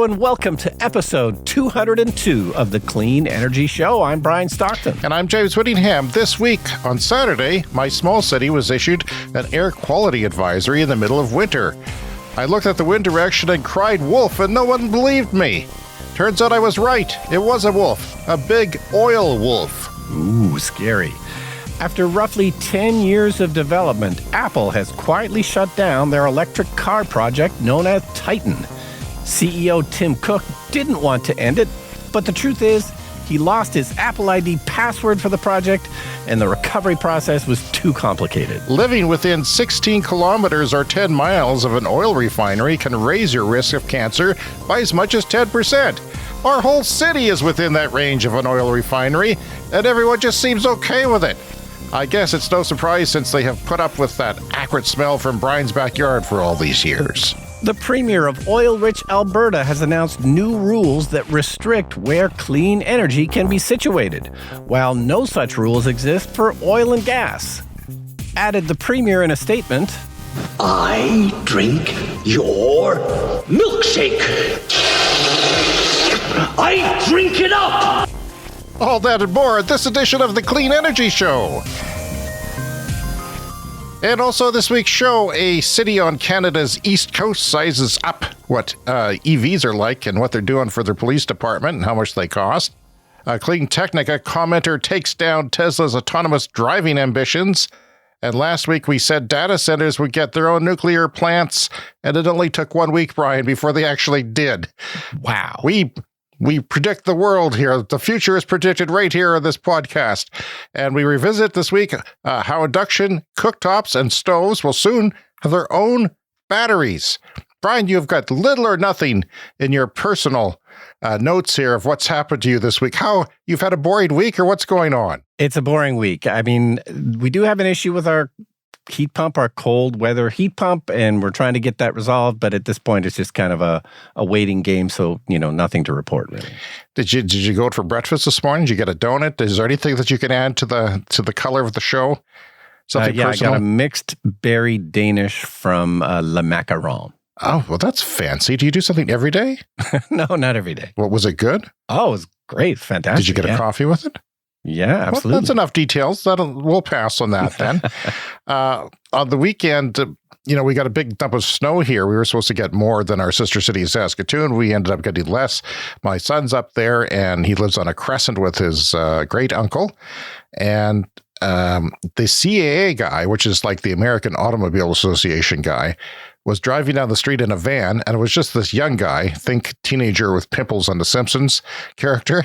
Hello and welcome to episode 202 of the Clean Energy Show. I'm Brian Stockton. And I'm James Whittingham. This week, on Saturday, my small city was issued an air quality advisory in the middle of winter. I looked at the wind direction and cried wolf, and no one believed me. Turns out I was right. It was a wolf. A big oil wolf. Ooh, scary. After roughly 10 years of development, Apple has quietly shut down their electric car project known as Titan. CEO Tim Cook didn't want to end it, but the truth is, he lost his Apple ID password for the project, and the recovery process was too complicated. Living within 16 kilometers or 10 miles of an oil refinery can raise your risk of cancer by as much as 10%. Our whole city is within that range of an oil refinery, and everyone just seems okay with it. I guess it's no surprise since they have put up with that acrid smell from Brian's backyard for all these years. The Premier of oil-rich Alberta has announced new rules that restrict where clean energy can be situated, while no such rules exist for oil and gas. Added the Premier in a statement, I drink your milkshake. I drink it up! All that and more at this edition of the Clean Energy Show. And also this week's show, a city on Canada's East Coast sizes up what EVs are like and what they're doing for their police department and how much they cost. Clean Technica commenter takes down Tesla's autonomous driving ambitions. And last week we said data centers would get their own nuclear plants, and it only took 1 week, Brian, before they actually did. wow. We predict the world here. The future is predicted right here on this podcast. And we revisit this week how induction, cooktops, and stoves will soon have their own batteries. Brian, you've got little or nothing in your personal notes here of what's happened to you this week. How you've had a boring week or what's going on? It's a boring week. I mean, we do have an issue with our heat pump, our cold weather heat pump, and we're trying to get that resolved. But at this point, it's just kind of a waiting game. So, nothing to report really. Did you go out for breakfast this morning? Did you get a donut? Is there anything that you can add to the color of the show? Something personal? I got a mixed berry Danish from Le Macaron. Oh, well, that's fancy. Do you do something every day? No, not every day. Well, was it good? Oh, it was great. Fantastic. Did you get a coffee with it? Yeah, absolutely. Well, that's enough details. We'll pass on that then. On the weekend, we got a big dump of snow here. We were supposed to get more than our sister city, Saskatchewan. We ended up getting less. My son's up there, and he lives on a crescent with his great uncle. And the CAA guy, which is like the American Automobile Association guy, was driving down the street in a van, and it was just this young guy, think teenager with pimples on the Simpsons character,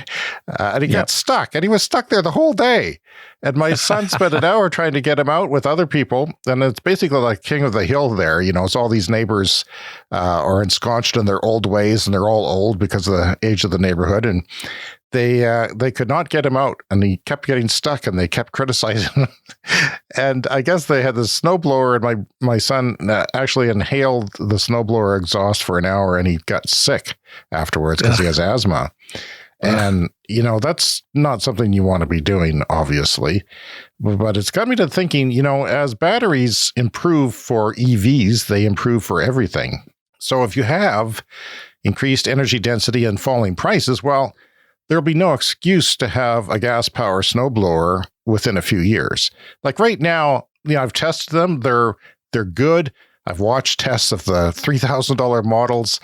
and he got stuck, and he was stuck there the whole day. And my son spent an hour trying to get him out with other people, and it's basically like King of the Hill there. It's all these neighbors are ensconced in their old ways, and they're all old because of the age of the neighborhood, and they could not get him out, and he kept getting stuck, and they kept criticizing him. And I guess they had the snowblower, and my son actually inhaled the snowblower exhaust for an hour, and he got sick afterwards because he has asthma. And, that's not something you want to be doing, obviously. But it's got me to thinking, as batteries improve for EVs, they improve for everything. So if you have increased energy density and falling prices, well, there'll be no excuse to have a gas power snowblower within a few years. Like right now, I've tested them. They're good. I've watched tests of the $3,000 models.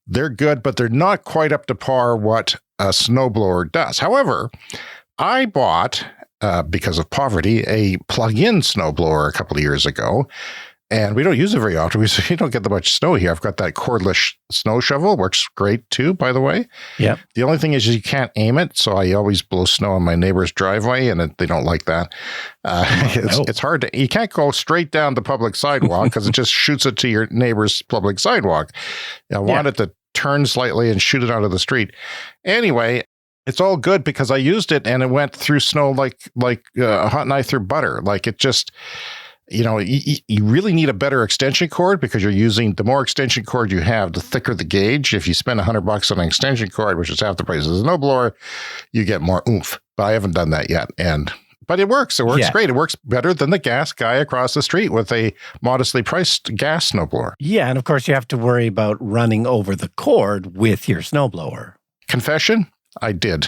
They're good, but they're not quite up to par what a snowblower does. However, I bought, because of poverty, a plug-in snowblower a couple of years ago. And we don't use it very often. We don't get that much snow here. I've got that cordless snow shovel. Works great too, by the way. Yeah. The only thing is you can't aim it. So I always blow snow on my neighbor's driveway, and they don't like that. It's hard to, you can't go straight down the public sidewalk because it just shoots it to your neighbor's public sidewalk. I want it to turn slightly and shoot it out of the street. Anyway, it's all good because I used it and it went through snow like a hot knife through butter. Like it just... you really need a better extension cord because you're using, the more extension cord you have, the thicker the gauge. If you spend $100 on an extension cord, which is half the price of a snowblower, you get more oomph. But I haven't done that yet. But it works. It works Yeah. great. It works better than the gas guy across the street with a modestly priced gas snowblower. Yeah, and of course you have to worry about running over the cord with your snowblower. Confession, I did.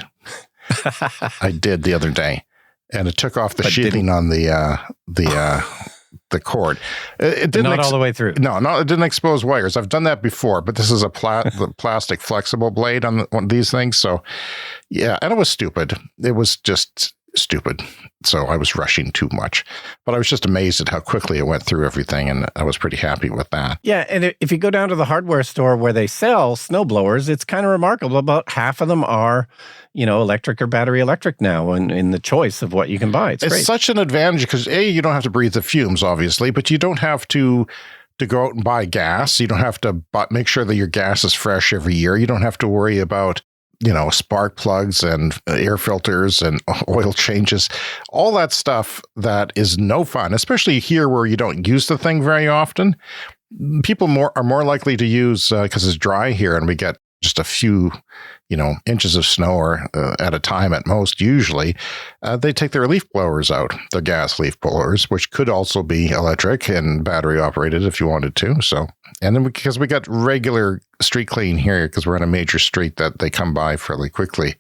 I did the other day, and it took off the sheathing on the cord. It didn't Not all the way through. No, it didn't expose wires. I've done that before, but this is a the plastic flexible blade on one of these things. So, yeah, and it was stupid. It was just stupid. So I was rushing too much, but I was just amazed at how quickly it went through everything, and I was pretty happy with that. Yeah, and if you go down to the hardware store where they sell snowblowers, it's kind of remarkable. About half of them are, electric or battery electric now in the choice of what you can buy. It's great. Such an advantage because you don't have to breathe the fumes, obviously, but you don't have to go out and buy gas. You don't have to make sure that your gas is fresh every year. You don't have to worry about spark plugs and air filters and oil changes, all that stuff that is no fun, especially here where you don't use the thing very often. People are more likely to use, because it's dry here and we get just a few, inches of snow or at a time at most, usually, they take their leaf blowers out, their gas leaf blowers, which could also be electric and battery operated if you wanted to. So, and then because we got regular street clean here, because we're on a major street that they come by fairly quickly.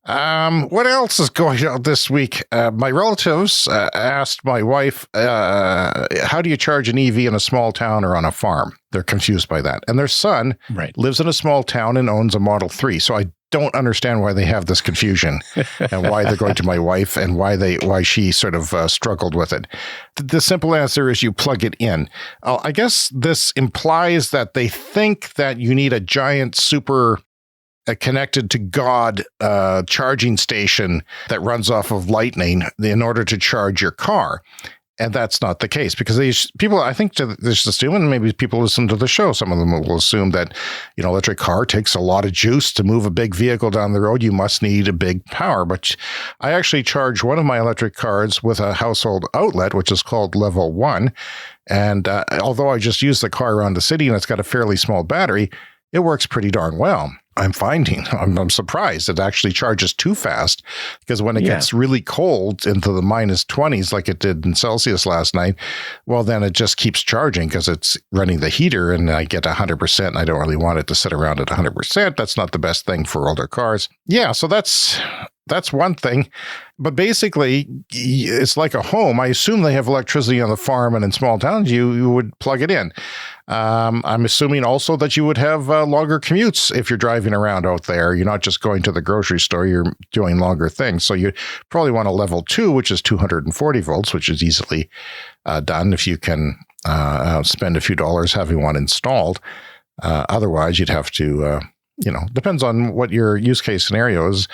What else is going on this week? My relatives asked my wife, how do you charge an EV in a small town or on a farm? They're confused by that. And their son lives in a small town and owns a Model 3. So I don't understand why they have this confusion and why they're going to my wife and why she sort of struggled with it. The simple answer is you plug it in. I guess this implies that they think that you need a giant super connected to God charging station that runs off of lightning in order to charge your car. And that's not the case because people, I think, just assume, and maybe people listen to the show, some of them will assume that, electric car takes a lot of juice to move a big vehicle down the road. You must need a big power. But I actually charge one of my electric cars with a household outlet, which is called Level 1. And although I just use the car around the city and it's got a fairly small battery, it works pretty darn well. I'm surprised it actually charges too fast because when it gets really cold into the minus 20s like it did in Celsius last night, well, then it just keeps charging because it's running the heater and I get 100% and I don't really want it to sit around at 100%. That's not the best thing for older cars. Yeah, so that's one thing. But basically, it's like a home. I assume they have electricity on the farm and in small towns, you would plug it in. I'm assuming also that you would have longer commutes if you're driving around out there. You're not just going to the grocery store, you're doing longer things. So you probably want a level 2, which is 240 volts, which is easily done if you can spend a few dollars having one installed. Otherwise, you'd have to... depends on what your use case scenario is.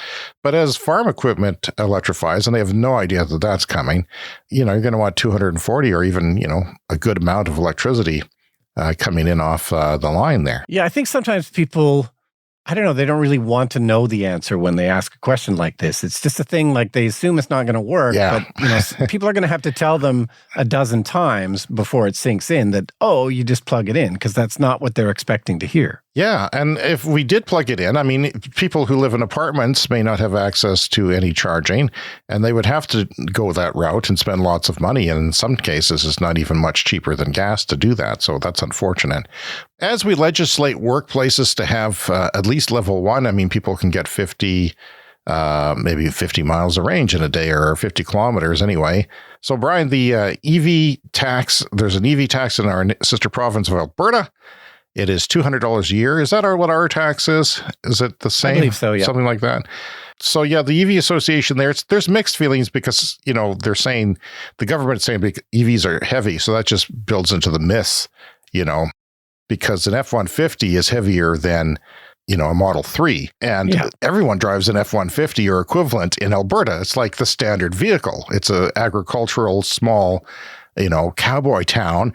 But as farm equipment electrifies, and they have no idea that that's coming, you're going to want 240 or even, a good amount of electricity coming in off the line there. Yeah, I think sometimes people, I don't know, they don't really want to know the answer when they ask a question like this. It's just a thing like they assume it's not going to work, but people are going to have to tell them a dozen times before it sinks in that, you just plug it in, because that's not what they're expecting to hear. Yeah, and if we did plug it in, I mean, people who live in apartments may not have access to any charging, and they would have to go that route and spend lots of money. And in some cases, it's not even much cheaper than gas to do that. So that's unfortunate. As we legislate workplaces to have at least level 1, I mean, people can get maybe 50 miles of range in a day or 50 kilometers anyway. So, Brian, the EV tax, there's an EV tax in our sister province of Alberta. It is $200 a year. Is that what our tax is? Is it the same? I believe so, yeah. Something like that. So, yeah, the EV Association there's mixed feelings because, they're saying, the government is saying EVs are heavy. So that just builds into the myth, because an F-150 is heavier than, a Model 3. And everyone drives an F-150 or equivalent in Alberta. It's like the standard vehicle. It's an agricultural, small, cowboy town.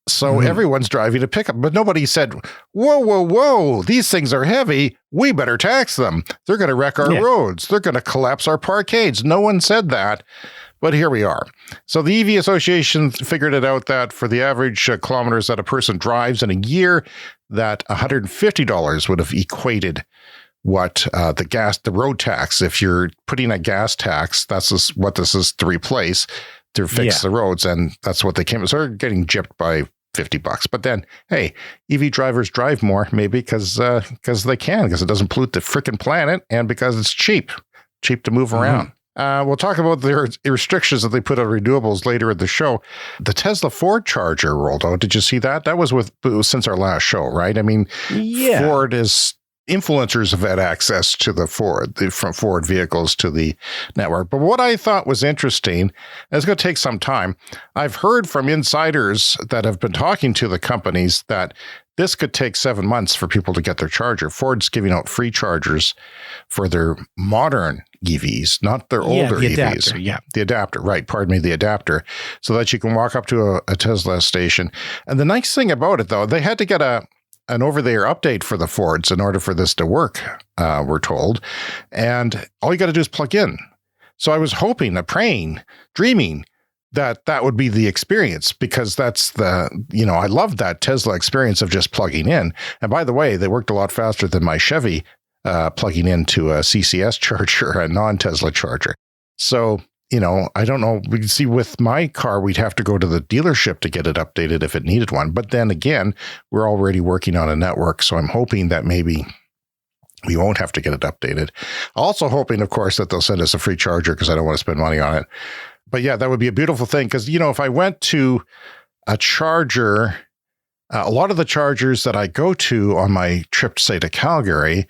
So everyone's driving a pickup, but nobody said, whoa, these things are heavy. We better tax them. They're going to wreck our roads. They're going to collapse our parkades. No one said that, but here we are. So the EV Association figured it out that for the average kilometers that a person drives in a year, that $150 would have equated what the road tax, if you're putting a gas tax, that's what this is to replace, to fix the roads. And that's what they came. So they're getting gypped by $50. But then, hey, EV drivers drive more, maybe because they can, because it doesn't pollute the freaking planet, and because it's cheap to move around. We'll talk about the restrictions that they put on renewables later in the show. The Tesla Ford charger rolled out. Did you see that? That was since our last show, right? I mean, Ford is influencers have had access to from Ford vehicles to the network. But what I thought was interesting, and it's going to take some time, I've heard from insiders that have been talking to the companies that this could take 7 months for people to get their charger. Ford's giving out free chargers for their modern EVs, not their older EVs. Adapter, the adapter, right. Pardon me, the adapter, so that you can walk up to a Tesla station. And the nice thing about it, though, they had to get an over-the-air update for the Fords in order for this to work, we're told. And all you got to do is plug in. So I was hoping, praying, dreaming that would be the experience, because that's I love that Tesla experience of just plugging in. And by the way, they worked a lot faster than my Chevy plugging into a CCS charger, a non-Tesla charger. So, I don't know. We can see with my car, we'd have to go to the dealership to get it updated if it needed one. But then again, we're already working on a network. So I'm hoping that maybe we won't have to get it updated. Also hoping, of course, that they'll send us a free charger, because I don't want to spend money on it. But yeah, that would be a beautiful thing, because, if I went to a charger, a lot of the chargers that I go to on my trip, say, to Calgary,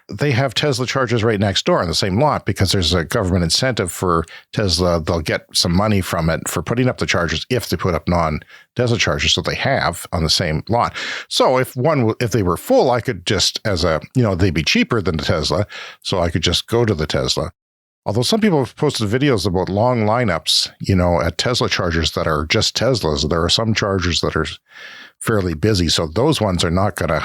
they have Tesla chargers right next door on the same lot, because there's a government incentive for Tesla. They'll get some money from it for putting up the chargers if they put up non-Tesla chargers, so they have on the same lot. So if they were full, I could just, they'd be cheaper than the Tesla, so I could just go to the Tesla. Although some people have posted videos about long lineups, at Tesla chargers that are just Teslas. There are some chargers that are fairly busy, so those ones are not gonna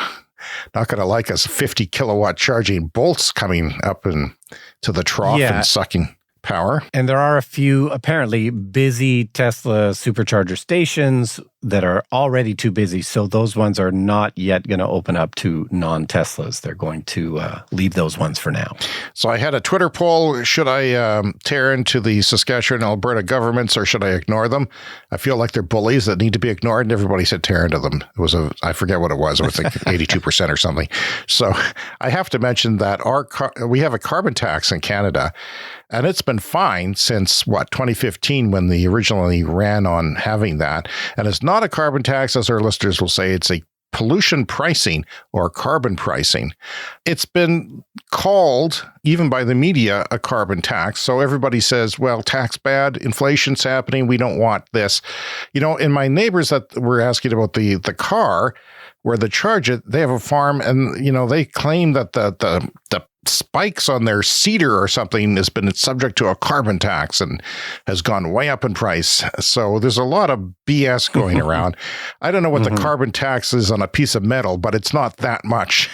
like us 50 kilowatt charging bolts coming up to the trough and sucking power. And there are a few apparently busy Tesla supercharger stations that are already too busy. So those ones are not yet going to open up to non-Teslas. They're going to leave those ones for now. So I had a Twitter poll. Should I tear into the Saskatchewan and Alberta governments, or should I ignore them? I feel like they're bullies that need to be ignored. And everybody said tear into them. It was I forget what it was. It was like 82% or something. So I have to mention that we have a carbon tax in Canada. And it's been fine since, 2015, when they originally ran on having that. And it's not a carbon tax, as our listeners will say. It's a pollution pricing or carbon pricing. It's been called, even by the media, a carbon tax. So everybody says, well, tax bad, inflation's happening, we don't want this. And my neighbors that were asking about the car, where they charge it, they have a farm, and, they claim that the spikes on their cedar or something has been subject to a carbon tax and has gone way up in price. So there's a lot of BS going around. I don't know what the carbon tax is on a piece of metal, but it's not that much.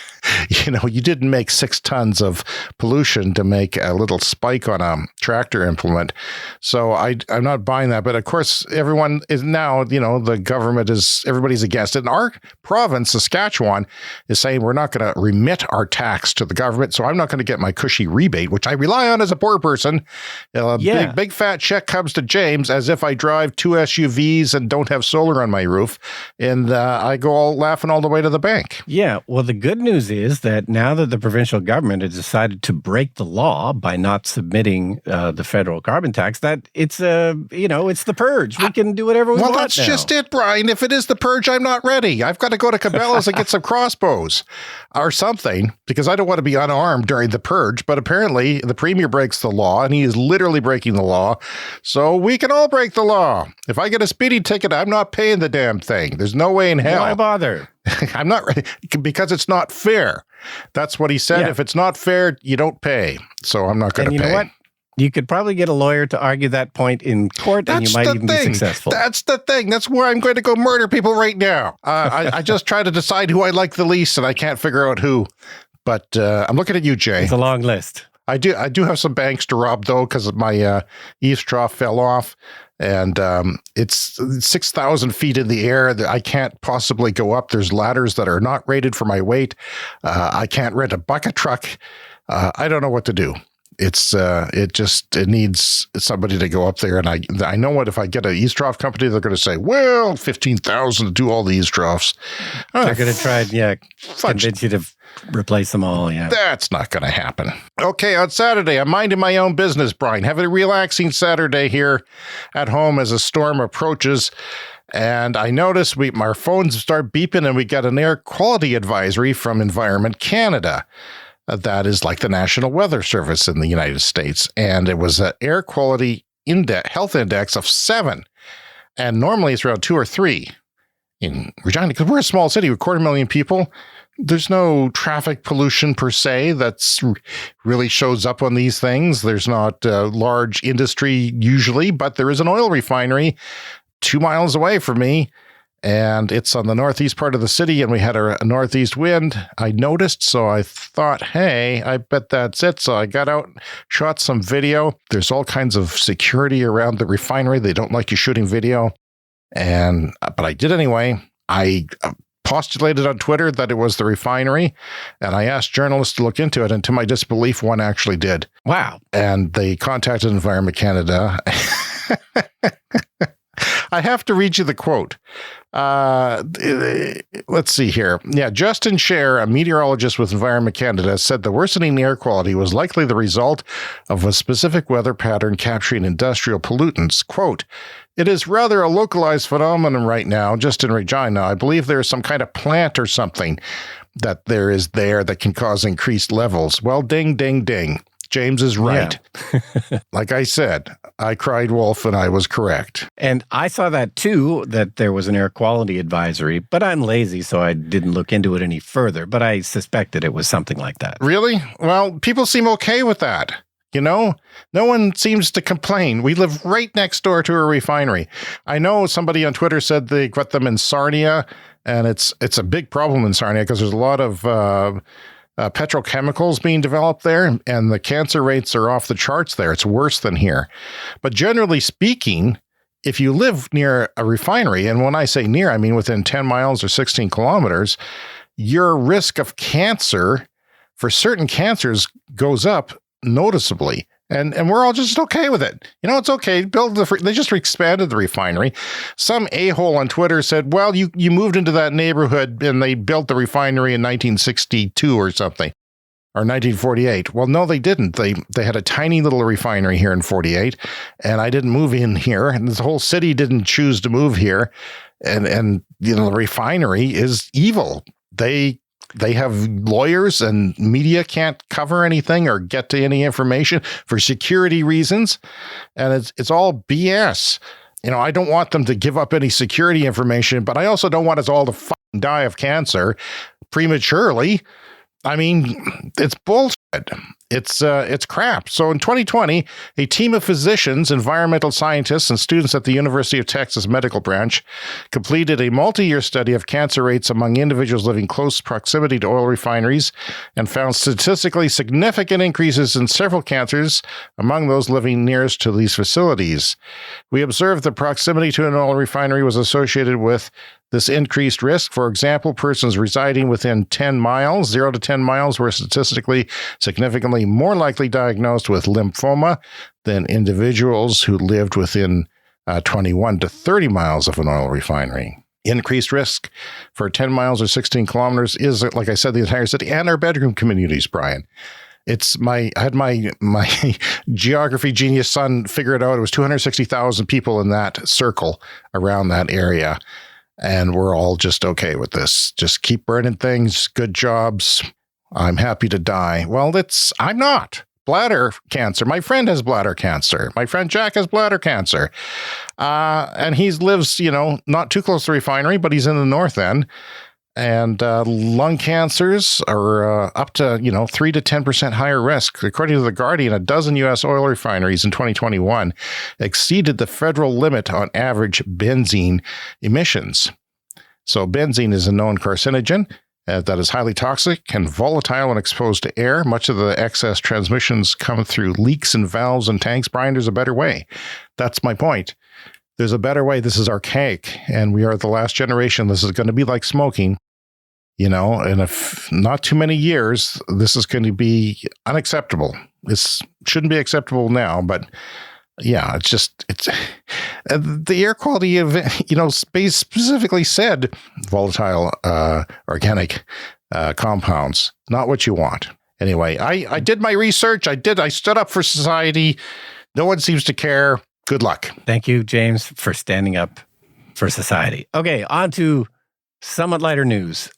You didn't make 6 tons of pollution to make a little spike on a tractor implement. So I'm not buying that. But of course, everyone is now, the government everybody's against it. And our province, Saskatchewan, is saying we're not going to remit our tax to the government. So I'm not going to get my cushy rebate, which I rely on as a poor person. Big fat check comes to James as if I drive 2 SUVs and don't have solar on my roof. And I go all laughing all the way to the bank. Yeah. Well, the good news is that now that the provincial government has decided to break the law by not submitting the federal carbon tax, that it's it's the purge. We can do whatever we want. Well, that's just it, Brian. If it is the purge, I'm not ready. I've got to go to Cabela's and get some crossbows or something, because I don't want to be unarmed during the purge. But apparently the premier breaks the law, and he is literally breaking the law. So we can all break the law. If I get a speeding ticket, I'm not paying the damn thing. There's no way in hell. Why bother? I'm not ready, because it's not fair. That's what he said. Yeah. If it's not fair, you don't pay. So I'm not going to pay. You know what? You could probably get a lawyer to argue that point in court, and you might even be successful. That's the thing. That's where I'm going to go murder people right now. I just try to decide who I like the least, and I can't figure out who. But I'm looking at you, Jay. It's a long list. I do have some banks to rob, though, because my eaves trough fell off. And it's 6,000 feet in the air. I can't possibly go up. There's ladders that are not rated for my weight. I can't rent a bucket truck. I don't know what to do. It needs somebody to go up there. And I know what, if I get an eaves trough company, they're going to say, well, 15,000 to do all the eaves troughs. They're going to try, convince you to replace them all. Yeah. That's not going to happen. Okay. On Saturday, I'm minding my own business, Brian. Having a relaxing Saturday here at home as a storm approaches. And I noticed our phones start beeping and we got an air quality advisory from Environment Canada. That is like the National Weather Service in the United States. And it was an air quality health index of 7. And normally it's around 2 or 3 in Regina, because we're a small city with 250,000 people. There's no traffic pollution per se that's really shows up on these things. There's not large industry usually, but there is an oil refinery 2 miles away from me. And it's on the northeast part of the city, and we had a northeast wind, I noticed, so I thought, hey, I bet that's it. So I got out, shot some video. There's all kinds of security around the refinery. They don't like you shooting video. But I did anyway. I postulated on Twitter that it was the refinery, and I asked journalists to look into it, and to my disbelief, one actually did. Wow. And they contacted Environment Canada. I have to read you the quote. Let's see here. Yeah, Justin Scher, a meteorologist with Environment Canada, said the worsening air quality was likely the result of a specific weather pattern capturing industrial pollutants. Quote, it is rather a localized phenomenon right now, just in Regina. I believe there is some kind of plant or something that that can cause increased levels. Well, ding, ding, ding. James is right. Yeah. Like I said, I cried wolf and I was correct. And I saw that too, that there was an air quality advisory, but I'm lazy, so I didn't look into it any further, but I suspected it was something like that. Really? Well, people seem okay with that. No one seems to complain. We live right next door to a refinery. I know somebody on Twitter said they got them in Sarnia, and it's a big problem in Sarnia because there's a lot of petrochemicals being developed there, and the cancer rates are off the charts there. It's worse than here. But generally speaking, if you live near a refinery, and when I say near, I mean within 10 miles or 16 kilometers, your risk of cancer for certain cancers goes up noticeably. And we're all just okay with it. It's okay. They just expanded the refinery. Some a-hole on Twitter said, well, you moved into that neighborhood and they built the refinery in 1962 or something, or 1948. Well, no, they didn't. They had a tiny little refinery here in 48, and I didn't move in here, and the whole city didn't choose to move here. And the refinery is evil. They have lawyers, and media can't cover anything or get to any information for security reasons. And it's all BS. I don't want them to give up any security information, but I also don't want us all to die of cancer prematurely. I mean, it's bullshit. It's crap. So in 2020, a team of physicians, environmental scientists, and students at the University of Texas Medical Branch completed a multi-year study of cancer rates among individuals living close proximity to oil refineries and found statistically significant increases in several cancers among those living nearest to these facilities. We observed that proximity to an oil refinery was associated with this increased risk. For example, persons residing within 0 to 10 miles were statistically significantly more likely diagnosed with lymphoma than individuals who lived within 21 to 30 miles of an oil refinery. Increased risk for 10 miles or 16 kilometers is, like I said, the entire city and our bedroom communities, Brian. I had my geography genius son figure it out. It was 260,000 people in that circle around that area. And we're all just okay with this. Just keep burning things. Good jobs. I'm happy to die. Well, I'm not. Bladder cancer. My friend has bladder cancer. My friend Jack has bladder cancer. And he lives, not too close to the refinery, but he's in the north end. And lung cancers are up to, 3 to 10% higher risk. According to The Guardian, a dozen U.S. oil refineries in 2021 exceeded the federal limit on average benzene emissions. So benzene is a known carcinogen that is highly toxic and volatile when exposed to air. Much of the excess transmissions come through leaks in valves and tanks. Brian, there's a better way. That's my point. there's a better way. This is archaic, and we are the last generation. This is going to be like smoking, and if not too many years, this is going to be unacceptable. This shouldn't be acceptable now, but yeah, it's the air quality of, space specifically said volatile organic compounds, not what you want. Anyway, I did my research. I stood up for society. No one seems to care. Good luck. Thank you, James, for standing up for society. Okay, on to somewhat lighter news.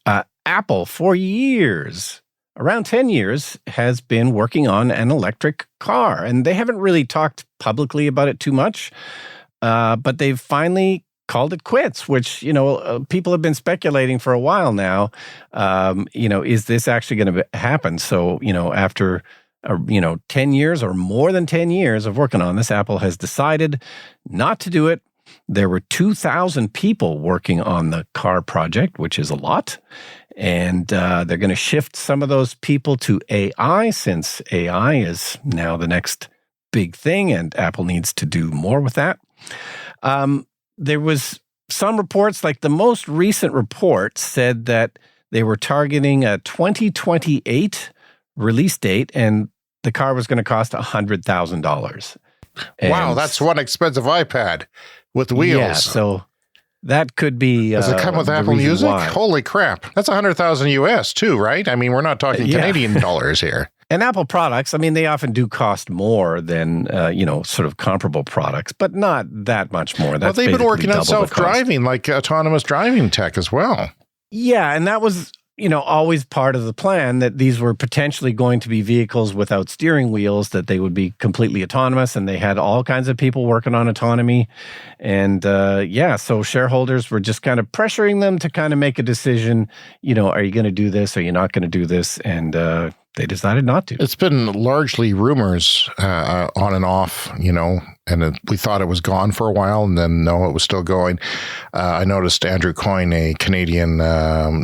Apple, for years, around 10 years, has been working on an electric car, and they haven't really talked publicly about it too much, but they've finally called it quits, which, people have been speculating for a while now. Is this actually going to happen? So, after 10 years or more than 10 years of working on this, Apple has decided not to do it. There were 2,000 people working on the car project, which is a lot. And they're going to shift some of those people to AI, since AI is now the next big thing, and Apple needs to do more with that. There was some reports, like the most recent report said that they were targeting a 2028 release date, and the car was going to cost $100,000. Wow, that's one expensive iPad with wheels. Yeah, so that could be. Does it come with Apple Music? Why. Holy crap! That's $100,000 US too, right? I mean, we're not talking Canadian dollars here. And Apple products, I mean, they often do cost more than sort of comparable products, but not that much more. That's they've been working on self-driving, like autonomous driving tech as well. Yeah, and that was always part of the plan, that these were potentially going to be vehicles without steering wheels, that they would be completely autonomous, and they had all kinds of people working on autonomy. And so shareholders were just kind of pressuring them to kind of make a decision, are you going to do this? Are you not going to do this? And they decided not to. It's been largely rumors on and off, and we thought it was gone for a while, and then no, it was still going. I noticed Andrew Coyne, a Canadian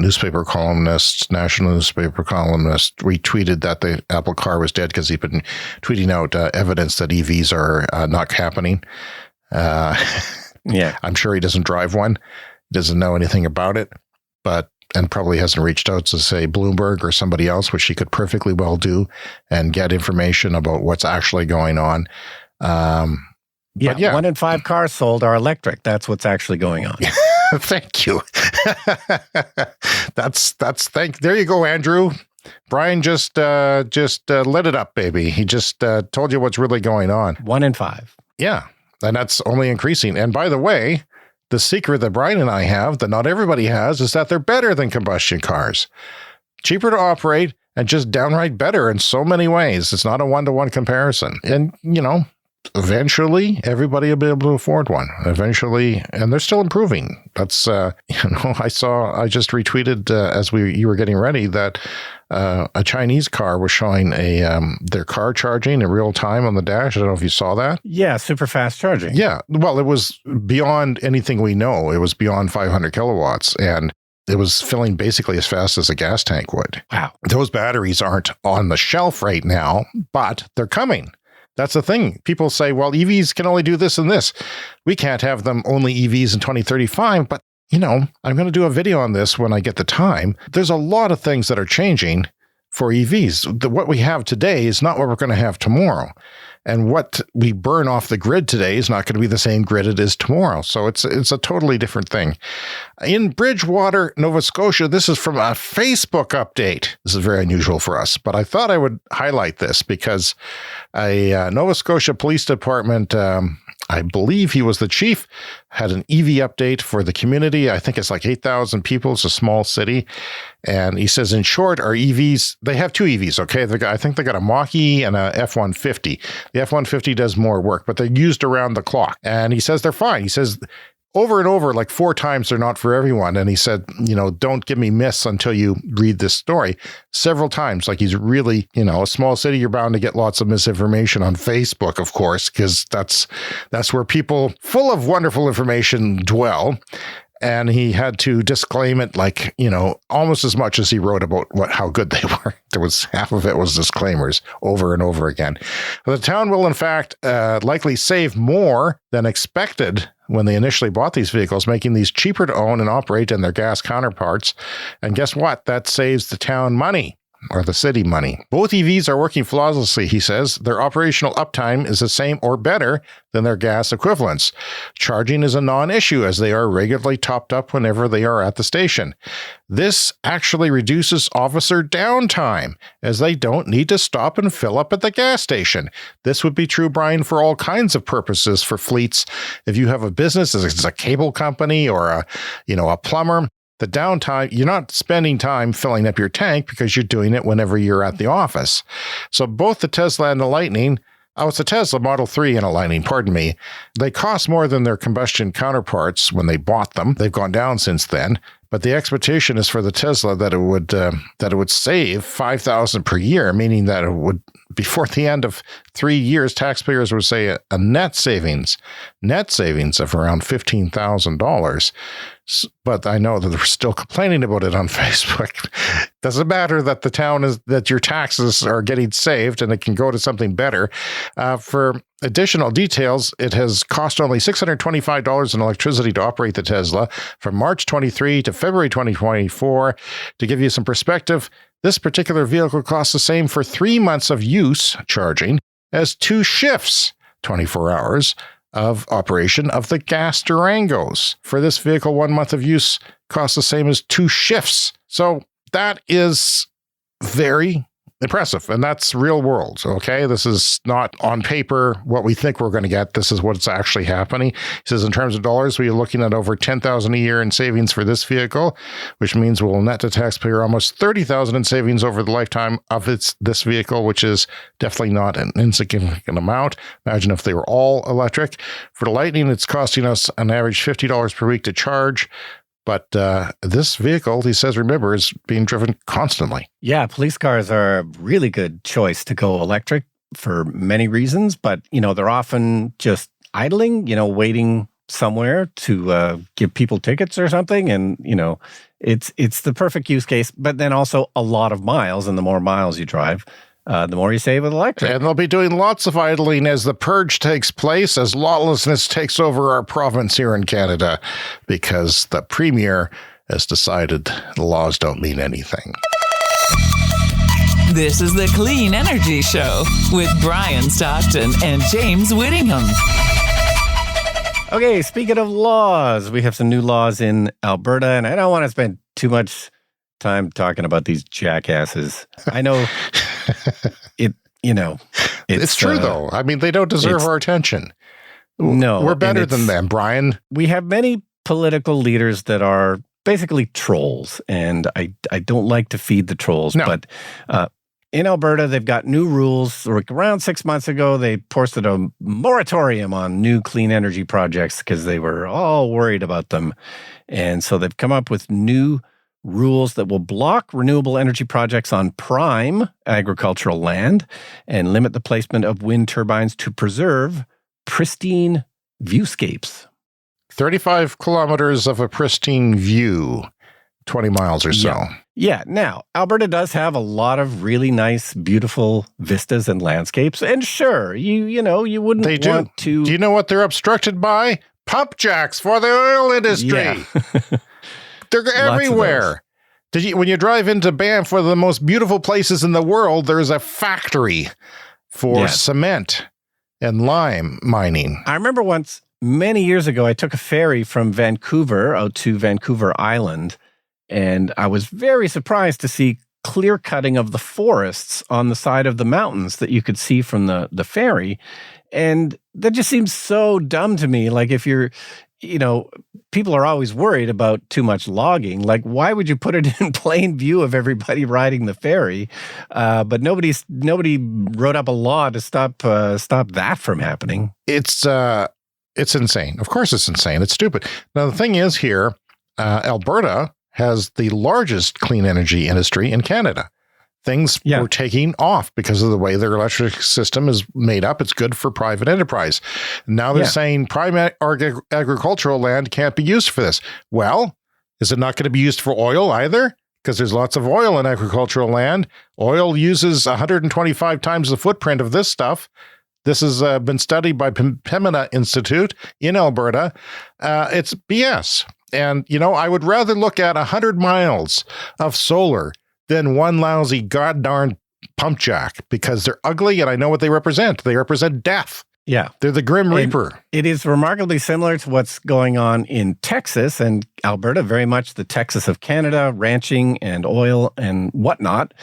newspaper columnist, national newspaper columnist, retweeted that the Apple car was dead because he'd been tweeting out evidence that EVs are not happening. Yeah, I'm sure he doesn't drive one. He doesn't know anything about it, and probably hasn't reached out to, say, Bloomberg or somebody else, which he could perfectly well do, and get information about what's actually going on. 1 in 5 cars sold are electric. That's what's actually going on. Thank you. There you go, Andrew. Brian just lit it up, baby. He just told you what's really going on. 1 in 5. Yeah, and that's only increasing. And by the way, the secret that Brian and I have that not everybody has is that they're better than combustion cars. Cheaper to operate and just downright better in so many ways. It's not a one-to-one comparison. And, eventually everybody will be able to afford one. Eventually, and they're still improving. That's, I just retweeted as you were getting ready that a Chinese car was showing their car charging in real time on the dash. I don't know if you saw that. Yeah, super fast charging. Yeah. Well, it was beyond anything we know. It was beyond 500 kilowatts, and it was filling basically as fast as a gas tank would. Wow. Those batteries aren't on the shelf right now, but they're coming. That's the thing. People say, well, EVs can only do this and this. We can't have them only EVs in 2035, but I'm going to do a video on this when I get the time. There's a lot of things that are changing for EVs. What we have today is not what we're going to have tomorrow. And what we burn off the grid today is not going to be the same grid it is tomorrow. So it's a totally different thing. In Bridgewater, Nova Scotia, this is from a Facebook update. This is very unusual for us, but I thought I would highlight this because a Nova Scotia Police Department, I believe he was the chief, had an EV update for the community. I think it's like 8,000 people. It's a small city. And he says, in short, our EVs, they have 2 EVs, okay? I think they got a Mach-E and a F-150. The F-150 does more work, but they're used around the clock. And he says they're fine. He says over and over, like 4 times, they're not for everyone. And he said, don't give me myths until you read this story. Several times, like he's really, a small city, you're bound to get lots of misinformation on Facebook, of course, because that's where people full of wonderful information dwell. And he had to disclaim it, like, almost as much as he wrote about how good they were. There was half of it was disclaimers over and over again. The town will, in fact, likely save more than expected when they initially bought these vehicles, making these cheaper to own and operate than their gas counterparts. And guess what? That saves the town money. Or the city money. Both EVs are working flawlessly, he says. Their operational uptime is the same or better than their gas equivalents. Charging is a non-issue as they are regularly topped up whenever they are at the station. This actually reduces officer downtime as they don't need to stop and fill up at the gas station. This would be true, Brian, for all kinds of purposes for fleets. If you have a business, as a cable company or a plumber, the downtime, you're not spending time filling up your tank because you're doing it whenever you're at the office. So both the Tesla and the Lightning, it's a Tesla Model 3 and a Lightning, pardon me, they cost more than their combustion counterparts when they bought them. They've gone down since then. But the expectation is for the Tesla that it would save $5,000 per year, meaning that it would, before the end of 3 years, taxpayers would say a net savings of around $15,000. But I know that they're still complaining about it on Facebook. Doesn't matter that that your taxes are getting saved and it can go to something better. For additional details, it has cost only $625 in electricity to operate the Tesla from March 23 to February 2024. To give you some perspective, this particular vehicle costs the same for 3 months of use charging as 2 shifts, 24 hours, of operation of the gas Durangos. For this vehicle, 1 month of use costs the same as 2 shifts. So that is very impressive, and that's real world, okay? This is not on paper what we think we're going to get. This is what's actually happening. He says in terms of dollars, we are looking at over $10,000 a year in savings for this vehicle, which means we'll net to taxpayer almost $30,000 in savings over the lifetime of this vehicle, which is definitely not an insignificant amount. Imagine if they were all electric. For the Lightning, it's costing us an average $50 per week to charge. But this vehicle, he says, remember, is being driven constantly. Yeah, police cars are a really good choice to go electric for many reasons, but, they're often just idling, waiting somewhere to give people tickets or something. And, it's the perfect use case, but then also a lot of miles, and the more miles you drive, the more you save with electric. And they'll be doing lots of idling as the purge takes place, as lawlessness takes over our province here in Canada, because the premier has decided the laws don't mean anything. This is the Clean Energy Show with Brian Stockton and James Whittingham. Okay, speaking of laws, we have some new laws in Alberta, and I don't want to spend too much time talking about these jackasses. I know it's true though. I mean, they don't deserve our attention. No, we're better than them, Brian. We have many political leaders that are basically trolls, and I don't like to feed the trolls. No. But in Alberta, they've got new rules. Around 6 months ago, they posted a moratorium on new clean energy projects because they were all worried about them, and so they've come up with new rules that will block renewable energy projects on prime agricultural land and limit the placement of wind turbines to preserve pristine viewscapes. 35 kilometers of a pristine view, 20 miles or so. Yeah. Now, Alberta does have a lot of really nice, beautiful vistas and landscapes. And sure, you wouldn't want to... Do you know what they're obstructed by? Pump jacks for the oil industry. Yeah. They're everywhere. When you drive into Banff, one of the most beautiful places in the world, there's a factory for cement and lime mining. I remember once, many years ago, I took a ferry from Vancouver out to Vancouver Island, and I was very surprised to see clear cutting of the forests on the side of the mountains that you could see from the ferry. And that just seems so dumb to me. Like if you're... people are always worried about too much logging. Like, why would you put it in plain view of everybody riding the ferry? But nobody wrote up a law to stop that from happening. It's insane. Of course, it's insane. It's stupid. Now, the thing is here, Alberta has the largest clean energy industry in Canada. Things were taking off because of the way their electric system is made up. It's good for private enterprise. Now they're saying private agricultural land can't be used for this. Well, is it not going to be used for oil either? Because there's lots of oil in agricultural land. Oil uses 125 times the footprint of this stuff. This has been studied by Pembina Institute in Alberta. It's BS. And, I would rather look at 100 miles of solar than one lousy goddarn pump jack, because they're ugly and I know what they represent. They represent death. Yeah. They're the Grim Reaper. It is remarkably similar to what's going on in Texas and Alberta, very much the Texas of Canada, ranching and oil and whatnot.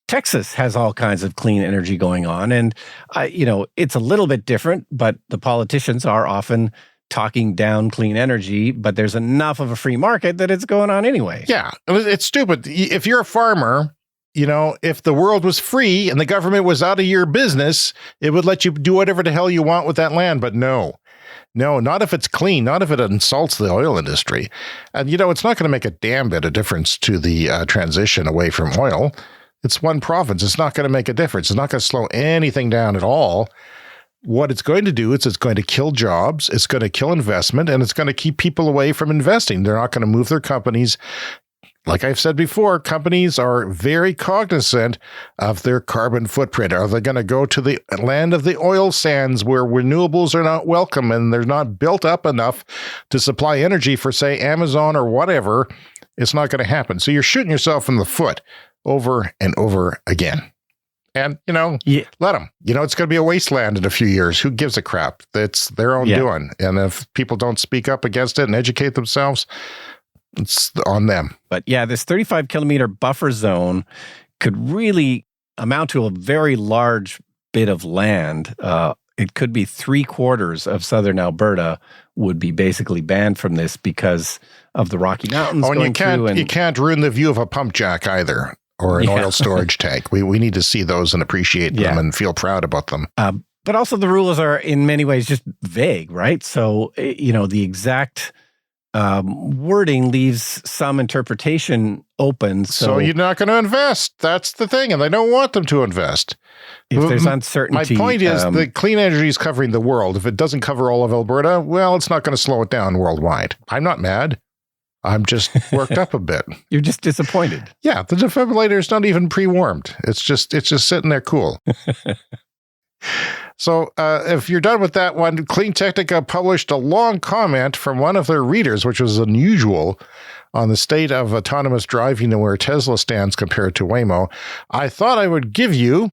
Texas has all kinds of clean energy going on. And, it's a little bit different, but the politicians are often talking down clean energy, but there's enough of a free market that it's going on anyway. Yeah. It's stupid. If you're a farmer, if the world was free and the government was out of your business, it would let you do whatever the hell you want with that land. But no, not if it's clean, not if it insults the oil industry. And, it's not going to make a damn bit of difference to the transition away from oil. It's one province. It's not going to make a difference. It's not going to slow anything down at all. What it's going to do is it's going to kill jobs, it's going to kill investment, and it's going to keep people away from investing. They're not going to move their companies. Like I've said before, companies are very cognizant of their carbon footprint. Are they going to go to the land of the oil sands where renewables are not welcome and they're not built up enough to supply energy for, say, Amazon or whatever? It's not going to happen. So you're shooting yourself in the foot over and over again. And, let them. It's going to be a wasteland in a few years. Who gives a crap? It's their own doing. And if people don't speak up against it and educate themselves, it's on them. But yeah, this 35-kilometer buffer zone could really amount to a very large bit of land. It could be 3/4 of southern Alberta would be basically banned from this because of the Rocky Mountains and going through. And you can't ruin the view of a pump jack either. Or an oil storage tank. We need to see those and appreciate them and feel proud about them. But also the rules are in many ways just vague, right? So, the exact wording leaves some interpretation open. So you're not going to invest. That's the thing. And they don't want them to invest. If there's uncertainty. My point is that clean energy is covering the world. If it doesn't cover all of Alberta, well, it's not going to slow it down worldwide. I'm not mad. I'm just worked up a bit. You're just disappointed. Yeah, the defibrillator is not even pre-warmed. It's just sitting there cool. So if you're done with that one, Clean Technica published a long comment from one of their readers, which was unusual, on the state of autonomous driving and where Tesla stands compared to Waymo. I thought I would give you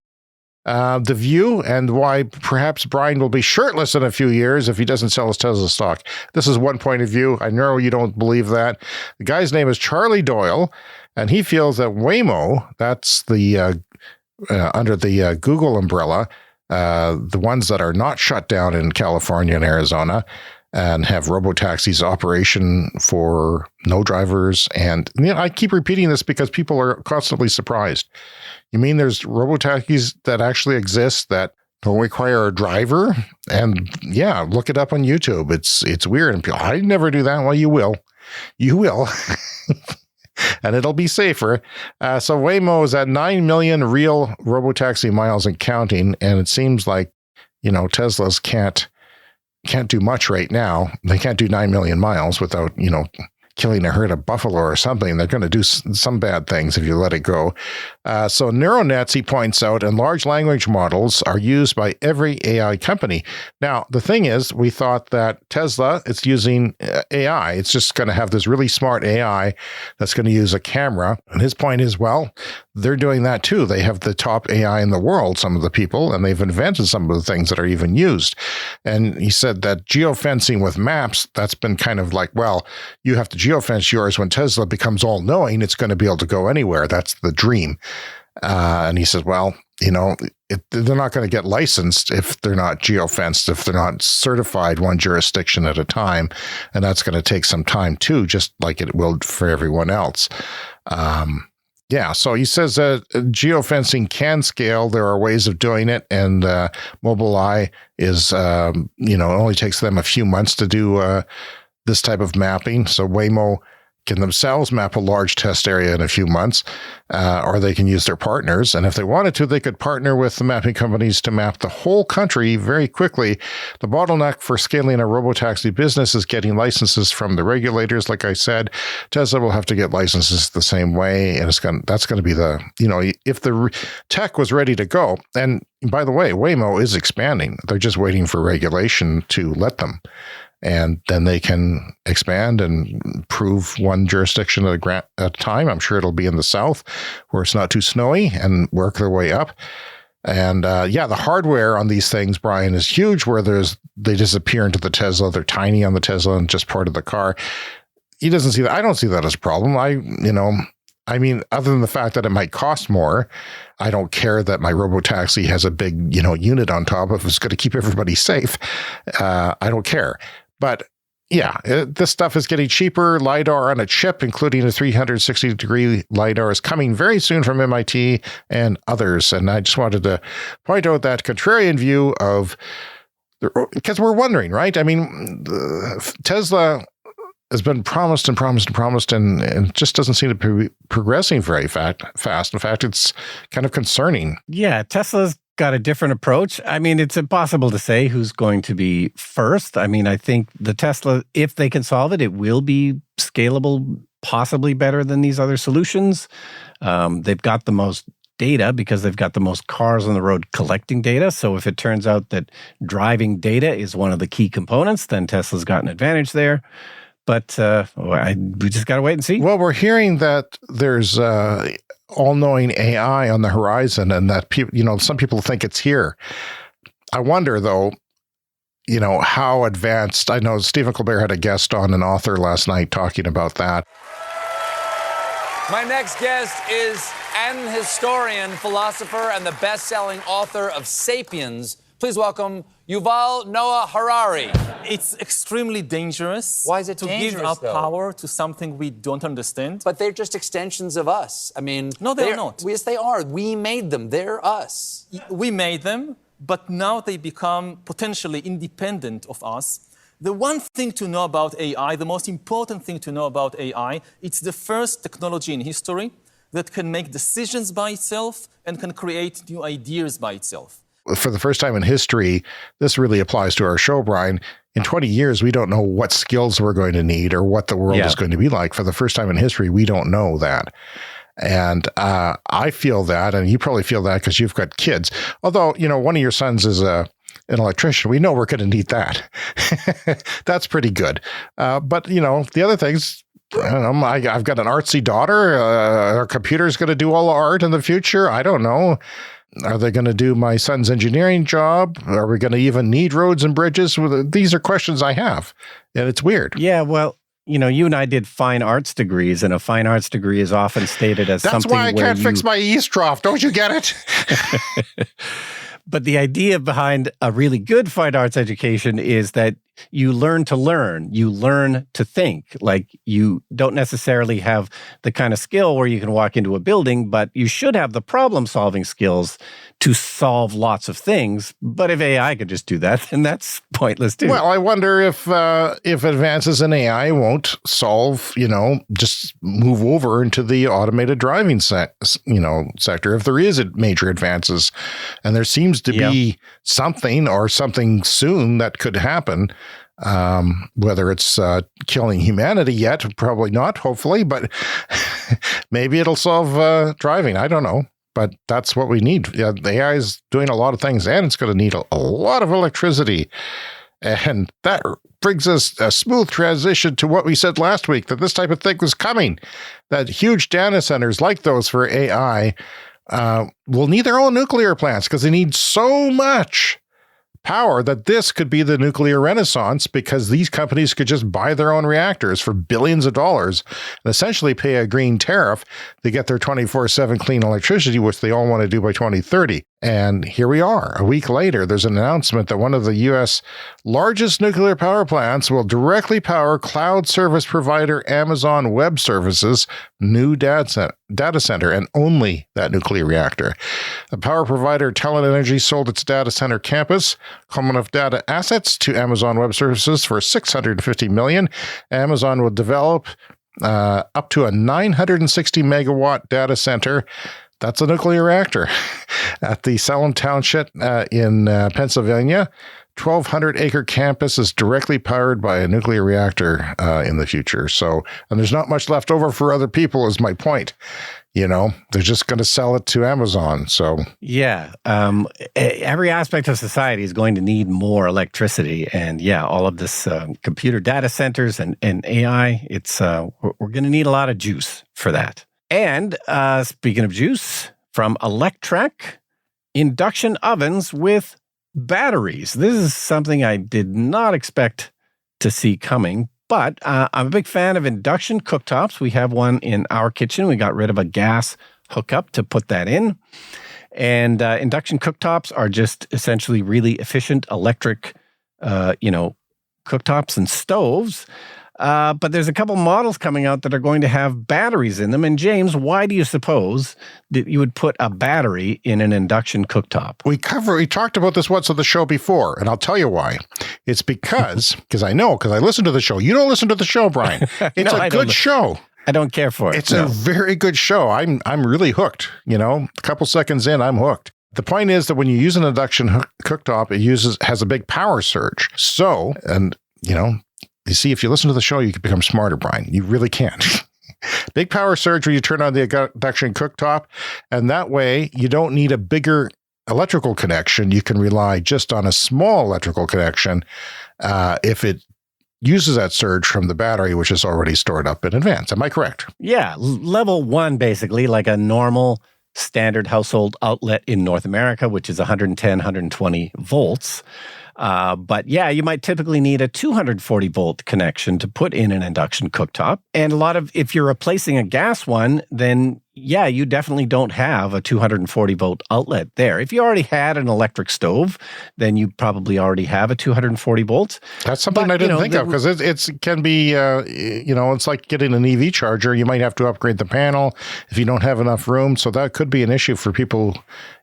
the view and why perhaps Brian will be shirtless in a few years if he doesn't sell his Tesla stock. This is one point of view. I know you don't believe that. The guy's name is Charlie Doyle, and he feels that Waymo, that's the under the Google umbrella, the ones that are not shut down in California and Arizona and have robotaxis operation for no drivers. And I keep repeating this because people are constantly surprised. You mean there's robotaxis that actually exist that don't require a driver? And yeah, look it up on YouTube. It's weird. And people, I never do that. Well, you will. You will. And it'll be safer. So Waymo is at 9 million real robotaxi miles and counting. And it seems like, Teslas can't do much right now. They can't do 9 million miles without, killing a herd of buffalo or something. They're going to do some bad things if you let it go. So neural nets, he points out, and large language models are used by every AI company. Now, the thing is, we thought that Tesla is using AI. It's just going to have this really smart AI that's going to use a camera. And his point is, well, they're doing that too. They have the top AI in the world, some of the people, and they've invented some of the things that are even used. And he said that geofencing with maps, that's been kind of like, well, you have to geofence yours. When Tesla becomes all-knowing, it's going to be able to go anywhere. That's the dream. And he says, well, they're not going to get licensed if they're not geofenced, if they're not certified one jurisdiction at a time. And that's going to take some time too, just like it will for everyone else. Yeah, so he says that geofencing can scale. There are ways of doing it, and Mobileye is, it only takes them a few months to do this type of mapping. So Waymo can themselves map a large test area in a few months, or they can use their partners. And if they wanted to, they could partner with the mapping companies to map the whole country very quickly. The bottleneck for scaling a robotaxi business is getting licenses from the regulators. Like I said, Tesla will have to get licenses the same way. And that's going to be if the tech was ready to go. And by the way, Waymo is expanding. They're just waiting for regulation to let them. And then they can expand and prove one jurisdiction at a time. I'm sure it'll be in the south where it's not too snowy and work their way up. And the hardware on these things, Brian, is huge where they disappear into the Tesla. They're tiny on the Tesla and just part of the car. He doesn't see that. I don't see that as a problem. Other than the fact that it might cost more, I don't care that my robotaxi has a big, unit on top. If it's going to keep everybody safe, I don't care. But this stuff is getting cheaper. LiDAR on a chip, including a 360-degree LiDAR, is coming very soon from MIT and others. And I just wanted to point out that contrarian view because we're wondering, right? I mean, Tesla has been promised and it just doesn't seem to be progressing very fast. In fact, it's kind of concerning. Yeah, Tesla's got a different approach. I mean, it's impossible to say who's going to be first. I mean, I think the Tesla, if they can solve it, it will be scalable, possibly better than these other solutions. They've got the most data because they've got the most cars on the road collecting data. So if it turns out that driving data is one of the key components, then Tesla's got an advantage there. But we just got to wait and see. Well, we're hearing that there's all-knowing AI on the horizon and that people, some people think it's here. I wonder, though, how advanced. I know Stephen Colbert had a guest on, an author, last night talking about that. My next guest is an historian, philosopher, and the best-selling author of *Sapiens*. Please welcome Yuval Noah Harari. It's extremely dangerous. Why is it to dangerous, give up though? Power to something we don't understand? But they're just extensions of us. I mean... No, they're not. Yes, they are. We made them. They're us. We made them, but now they become potentially independent of us. The one thing to know about AI, the most important thing to know about AI, it's the first technology in history that can make decisions by itself and can create new ideas by itself. For the first time in history, this really applies to our show, Brian. In 20 years, we don't know what skills we're going to need or what the world is going to be like. For the first time in history, we don't know that. And I feel that, and you probably feel that because you've got kids. Although, one of your sons is an electrician. We know we're going to need that. That's pretty good. But, the other things, I don't know, I've got an artsy daughter. Our computer's going to do all the art in the future. I don't know. Are they going to do my son's engineering job? Are we going to even need roads and bridges? These are questions I have, and it's weird. Yeah, well, you and I did fine arts degrees, and a fine arts degree is often stated as something where That's why I can't fix my yeast trough. Don't you get it? But the idea behind a really good fine arts education is that you learn to learn. You learn to think. Like, you don't necessarily have the kind of skill where you can walk into a building, but you should have the problem-solving skills to solve lots of things. But if AI could just do that, then that's pointless too. Well, I wonder if advances in AI won't solve, just move over into the automated driving sector. If there is major advances, and there seems to be something soon that could happen. Whether it's killing humanity yet, probably not, hopefully, but maybe it'll solve driving. I don't know, but that's what we need. Yeah, the AI is doing a lot of things, and it's going to need a lot of electricity. And that brings us a smooth transition to what we said last week, that this type of thing was coming, that huge data centers like those for AI will need their own nuclear plants because they need so much power that this could be the nuclear renaissance, because these companies could just buy their own reactors for billions of dollars and essentially pay a green tariff to get their 24/7 clean electricity, which they all want to do by 2030. And here we are. A week later, there's an announcement that one of the U.S. largest nuclear power plants will directly power cloud service provider Amazon Web Services' new data center, and only that nuclear reactor. The power provider Talent Energy sold its data center campus, Common Data Assets, to Amazon Web Services for $650 million. Amazon will develop up to a 960 megawatt data center. That's a nuclear reactor at the Salem Township in Pennsylvania. 1,200-acre campus is directly powered by a nuclear reactor in the future. So, and there's not much left over for other people, is my point. You know, they're just going to sell it to Amazon. So, yeah, every aspect of society is going to need more electricity. And yeah, all of this computer data centers and AI, it's we're going to need a lot of juice for that. And speaking of juice, from Electrek, induction ovens with batteries. This is something I did not expect to see coming, but I'm a big fan of induction cooktops. We have one in our kitchen. We got rid of a gas hookup to put that in. And induction cooktops are just essentially really efficient electric, cooktops and stoves. But there's a couple models coming out that are going to have batteries in them. And James, why do you suppose that you would put a battery in an induction cooktop? We talked about this once on the show before, and I'll tell you why. It's because I listen to the show. You don't listen to the show, Brian. It's a good show. I don't care for it. It's a very good show. I'm really hooked. You know, a couple seconds in, I'm hooked. The point is that when you use an induction cooktop, it has a big power surge. So, you see, if you listen to the show, you can become smarter, Brian. You really can. Big power surge when you turn on the induction cooktop, and that way you don't need a bigger electrical connection. You can rely just on a small electrical connection if it uses that surge from the battery, which is already stored up in advance. Am I correct? Yeah, level 1, basically, like a normal standard household outlet in North America, which is 110, 120 volts. But yeah, you might typically need a 240 volt connection to put in an induction cooktop. And if you're replacing a gas one, then yeah, you definitely don't have a 240 volt outlet there. If you already had an electric stove, then you probably already have a 240 volts. That's something I didn't think of, because it can be, it's like getting an EV charger. You might have to upgrade the panel if you don't have enough room. So that could be an issue for people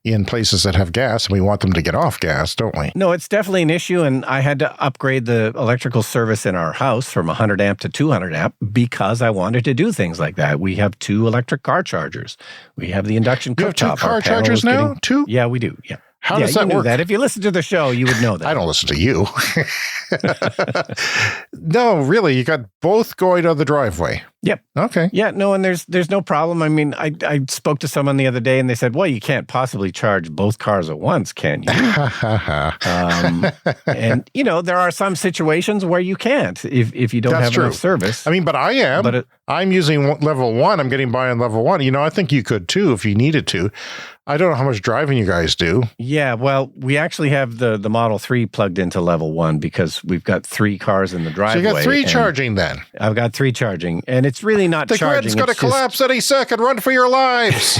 in places that have gas, and we want them to get off gas, don't we? No, it's definitely an issue, and I had to upgrade the electrical service in our house from 100 amp to 200 amp because I wanted to do things like that. We have 2 electric car chargers. We have the induction cooktop. You have 2 car chargers now? 2? Yeah, we do. Yeah. How does that work? If you listen to the show, you would know that. I don't listen to you. No, really, you got both going on the driveway. Yep. Okay. Yeah, no, and there's no problem. I mean, I spoke to someone the other day, and they said, well, you can't possibly charge both cars at once, can you? And, there are some situations where you can't if you don't have enough service. I mean, but I am. I'm using level 1. I'm getting by on level 1. I think you could, too, if you needed to. I don't know how much driving you guys do. Yeah, well, we actually have the Model 3 plugged into level 1 because we've got 3 cars in the driveway. So you got 3 charging then? I've got 3 charging, and it's really not charging. The grid's going to collapse any second. Run for your lives.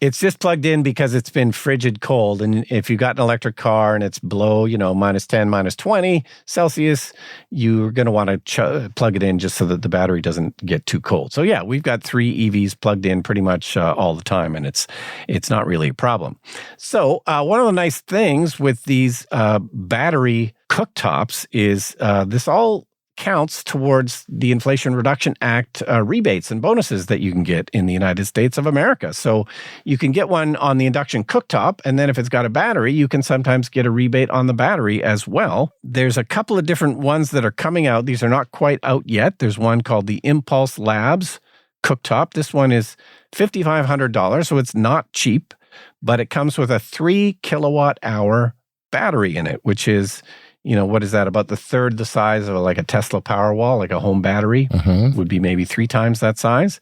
It's just plugged in because it's been frigid cold. And if you've got an electric car and it's below, minus 10, minus 20 Celsius, you're going to want to plug it in just so that the battery doesn't get too cold. So yeah, we've got 3 EVs plugged in pretty much all the time, and it's not really a problem. So one of the nice things with these battery cooktops is this all counts towards the Inflation Reduction Act rebates and bonuses that you can get in the United States of America. So you can get one on the induction cooktop, and then if it's got a battery, you can sometimes get a rebate on the battery as well. There's a couple of different ones that are coming out. These are not quite out yet. There's one called the Impulse Labs cooktop. This one is $5,500, so it's not cheap, but it comes with a 3 kilowatt hour battery in it, which is, what is that? About the third the size of like a Tesla Powerwall, like a home battery would be maybe 3 times that size.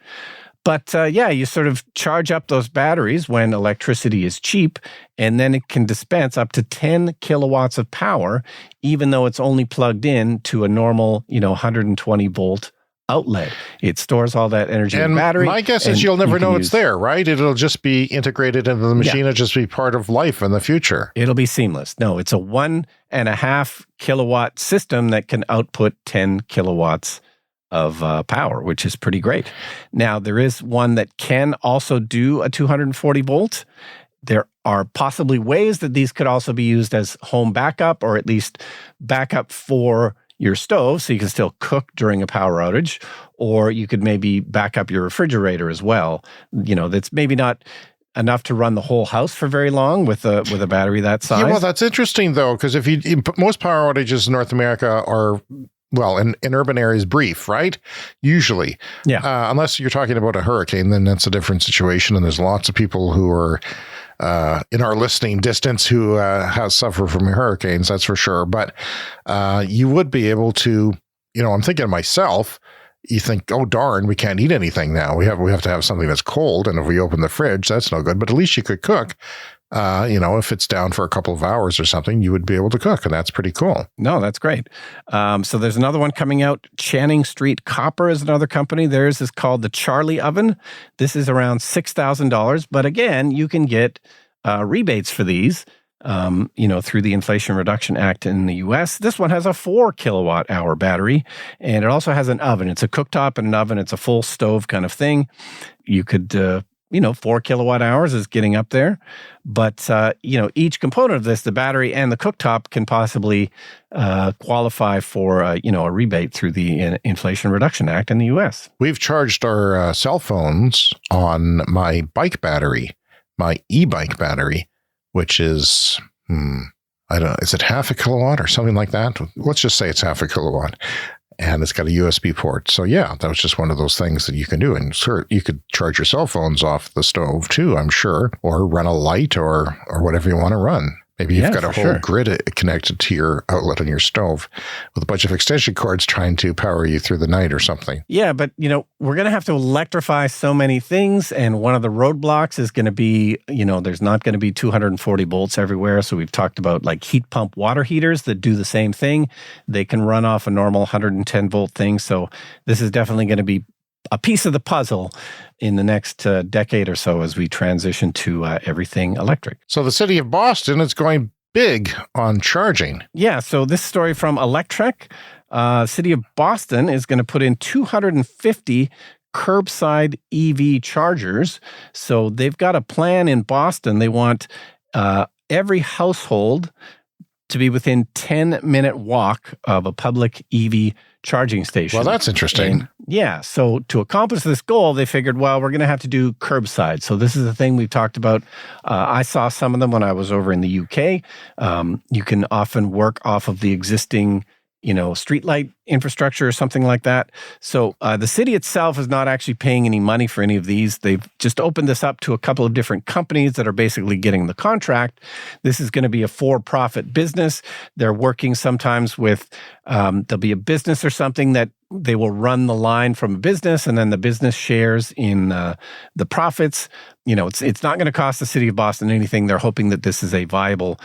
But you sort of charge up those batteries when electricity is cheap, and then it can dispense up to 10 kilowatts of power, even though it's only plugged in to a normal, 120 volt outlet. It stores all that energy in the battery. My guess is you'll never know it's there, right? It'll just be integrated into the machine. It'll just be part of life in the future. It'll be seamless. No, it's a 1.5 kilowatt system that can output 10 kilowatts of power, which is pretty great. Now, there is one that can also do a 240 volt. There are possibly ways that these could also be used as home backup, or at least backup for your stove so you can still cook during a power outage, or you could maybe back up your refrigerator as well. That's maybe not enough to run the whole house for very long with a battery that size. Yeah, well, that's interesting though, because if most power outages in North America are, well, in urban areas, brief, right? Usually. Yeah. Unless you're talking about a hurricane, then that's a different situation. And there's lots of people who are in our listening distance who have suffered from hurricanes, that's for sure. But you would be able to, I'm thinking of myself, you think, oh, darn, we can't eat anything now. We have to have something that's cold. And if we open the fridge, that's no good. But at least you could cook. If it's down for a couple of hours or something, you would be able to cook. And that's pretty cool. No, that's great. So there's another one coming out. Channing Street Copper is another company. Theirs is called the Charlie Oven. This is around $6,000. But again, you can get rebates for these. Through the Inflation Reduction Act in the U.S. This one has a 4 kilowatt hour battery, and it also has an oven. It's a cooktop and an oven. It's a full stove kind of thing. You could, 4 kilowatt hours is getting up there. But, each component of this, the battery and the cooktop, can possibly qualify for, a rebate through the Inflation Reduction Act in the U.S. We've charged our cell phones on my bike battery, my e-bike battery, which is, I don't know, is it half a kilowatt or something like that? Let's just say it's half a kilowatt. And it's got a USB port. So yeah, that was just one of those things that you can do. And sure, you could charge your cell phones off the stove too, I'm sure, or run a light or whatever you want to run. Maybe you've got a whole grid connected to your outlet on your stove with a bunch of extension cords trying to power you through the night or something. Yeah, but, we're going to have to electrify so many things. And one of the roadblocks is going to be, there's not going to be 240 volts everywhere. So we've talked about like heat pump water heaters that do the same thing. They can run off a normal 110 volt thing. So this is definitely going to be a piece of the puzzle in the next decade or so as we transition to everything electric. So the city of Boston is going big on charging. Yeah, so this story from Electrek, city of Boston is going to put in 250 curbside EV chargers. So they've got a plan in Boston. They want every household to be within 10-minute walk of a public EV charging station. Well, that's interesting. Yeah. So to accomplish this goal, they figured, well, we're going to have to do curbside. So this is the thing we've talked about. I saw some of them when I was over in the UK. You can often work off of the existing, streetlight infrastructure or something like that. So the city itself is not actually paying any money for any of these. They've just opened this up to a couple of different companies that are basically getting the contract. This is going to be a for-profit business. They're working sometimes with, there'll be a business or something that they will run the line from a business, and then the business shares in the profits. It's not going to cost the city of Boston anything. They're hoping that this is a viable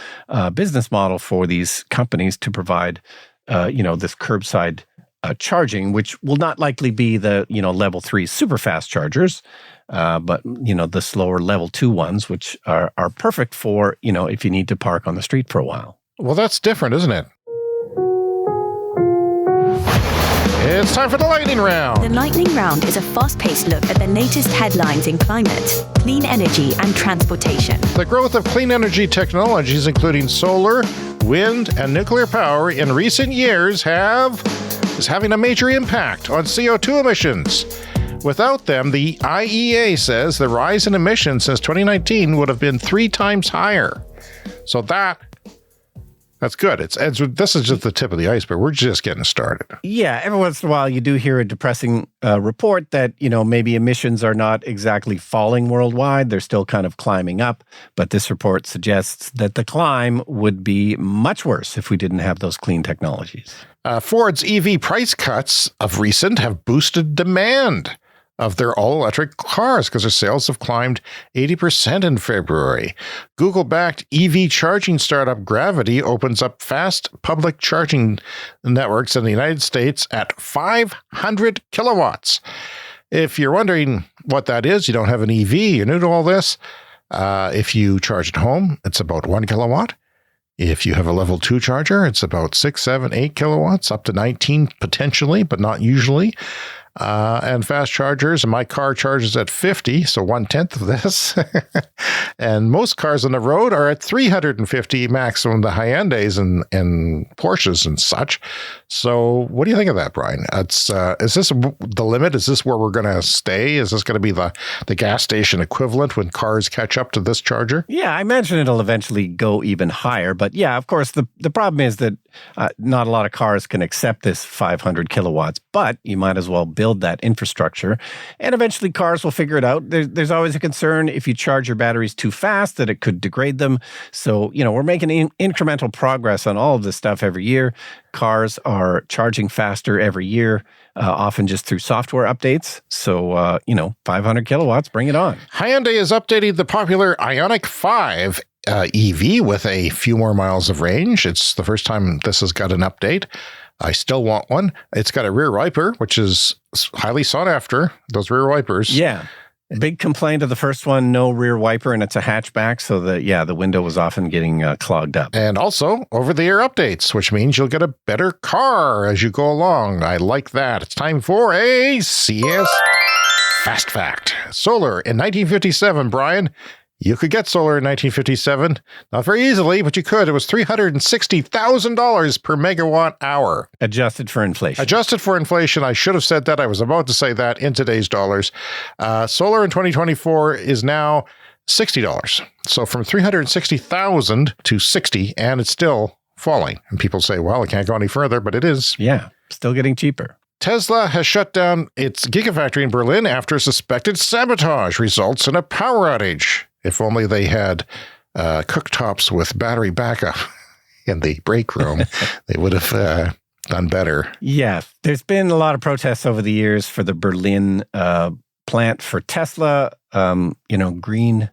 business model for these companies to provide this curbside charging, which will not likely be the, level 3 super fast chargers, but, the slower level 2 ones, which are perfect for, if you need to park on the street for a while. Well, that's different, isn't it? It's time for the lightning round. The lightning round is a fast-paced look at the latest headlines in climate, clean energy, and transportation. The growth of clean energy technologies, including solar, wind, and nuclear power in recent years is having a major impact on CO2 emissions. Without them, the IEA says the rise in emissions since 2019 would have been 3 times higher. So that's good. This is just the tip of the iceberg. We're just getting started. Yeah, every once in a while you do hear a depressing report that, maybe emissions are not exactly falling worldwide. They're still kind of climbing up. But this report suggests that the climb would be much worse if we didn't have those clean technologies. Ford's EV price cuts of recent have boosted demand of their all-electric cars because their sales have climbed 80% in February. Google-backed EV charging startup Gravity opens up fast public charging networks in the United States at 500 kilowatts. If you're wondering what that is, you don't have an EV, you're new to all this. If you charge at home, it's about 1 kilowatt. If you have a level 2 charger, it's about 6, 7, 8 kilowatts, up to 19 potentially, but not usually. and fast chargers. And my car charges at 50, so 1/10 of this. And most cars on the road are at 350 maximum, the Hyundais and Porsches and such. So what do you think of that, Brian? Is this the limit? Is this where we're going to stay? Is this going to be the gas station equivalent when cars catch up to this charger? Yeah, I imagine it'll eventually go even higher. But yeah, of course, the problem is that not a lot of cars can accept this 500 kilowatts, but you might as well build that infrastructure. And eventually cars will figure it out. There's always a concern if you charge your batteries too fast that it could degrade them. So, we're making incremental progress on all of this stuff every year. Cars are charging faster every year, often just through software updates. So, 500 kilowatts, bring it on. Hyundai has updated the popular Ioniq 5 EV with a few more miles of range. It's the first time this has got an update. I still want one. It's got a rear wiper, which is highly sought after, those rear wipers. Yeah. Big complaint of the first one, no rear wiper, and it's a hatchback, so the window was often getting clogged up. And also over-the-air updates, which means you'll get a better car as you go along. I like that. It's time for a CS Fast Fact. Solar in 1957, Brian. You could get solar in 1957. Not very easily, but you could. It was $360,000 per megawatt hour. Adjusted for inflation. Adjusted for inflation. I should have said that. I was about to say that in today's dollars. Solar in 2024 is now $60. So from $360,000 to $60, and it's still falling. And people say, well, it can't go any further, but it is. Yeah, still getting cheaper. Tesla has shut down its Gigafactory in Berlin after suspected sabotage results in a power outage. If only they had cooktops with battery backup in the break room, they would have done better. Yeah, there's been a lot of protests over the years for the Berlin plant for Tesla, green